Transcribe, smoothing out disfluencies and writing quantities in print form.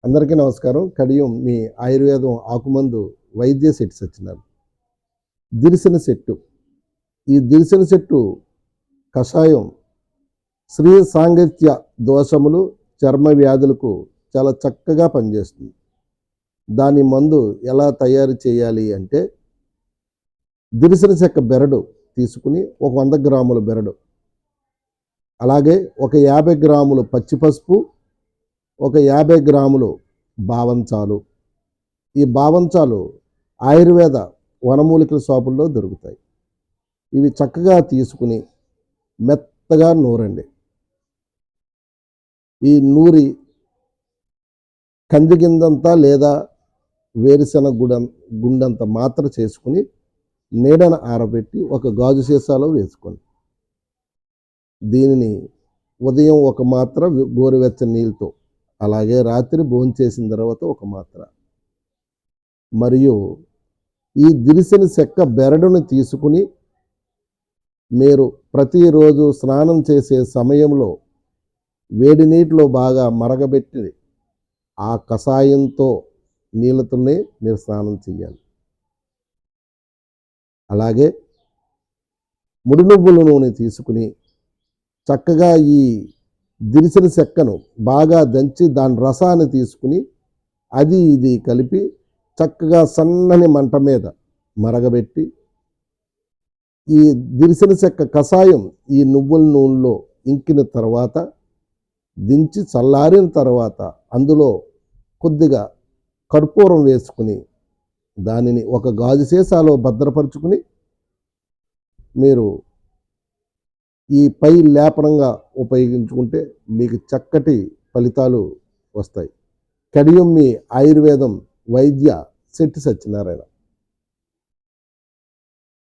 అందరికీ నమస్కారం. కడియం మీ ఆయుర్వేదం ఆకుమందు వైద్య సెట్ సచ్చినారు. దిరిసిన చెట్టు. ఈ దిరిసిన చెట్టు కషాయం స్త్రీ సాంగత్య దోషములు, చర్మ వ్యాధులకు చాలా చక్కగా పనిచేస్తుంది. దాని మందు ఎలా తయారు చేయాలి అంటే, దిరిసిన చెక్క బెరడు తీసుకుని ఒక 100 గ్రాముల బెరడు, అలాగే ఒక 50 గ్రాములు పచ్చి పసుపు, ఒక 50 గ్రాములు బావంచాలు. ఈ బావంచాలు ఆయుర్వేద వనమూలికల షాపుల్లో దొరుకుతాయి. ఇవి చక్కగా తీసుకుని మెత్తగా నూరండి. ఈ నూరి కంది గిందంతా లేదా వేరుశెనగ గుండంత మాత్ర చేసుకుని నీడన ఆరబెట్టి ఒక గాజు సీసాలో వేసుకోండి. దీనిని ఉదయం ఒక మాత్ర గోరువెచ్చని నీళ్ళతో, అలాగే రాత్రి భోంచేసిన తర్వాత ఒక మాత్ర, మరియు ఈ దిరిసిన చెక్క బెరడును తీసుకుని మీరు ప్రతిరోజు స్నానం చేసే సమయంలో వేడి నీటిలో బాగా మరగబెట్టి ఆ కషాయంతో నీళ్ళతోనే మీరు స్నానం చేయాలి. అలాగే ముడి నువ్వుల నూనె తీసుకుని చక్కగా ఈ దిరిసిన చెక్కను బాగా దంచి దాని రసాన్ని తీసుకుని అది ఇది కలిపి చక్కగా సన్నని మంట మీద మరగబెట్టి ఈ దిరిసిన చెక్క కషాయం ఈ నువ్వుల నూనెలో ఇంకిన తర్వాత దించి చల్లారిన తర్వాత అందులో కొద్దిగా కర్పూరం వేసుకుని దానిని ఒక గాజు సీసాలో భద్రపరుచుకుని మీరు ఈ పై లేపనంగా ఉపయోగించుకుంటే మీకు చక్కటి ఫలితాలు వస్తాయి. కడియం మీ ఆయుర్వేదం వైద్య శెట్టి సత్యనారాయణ.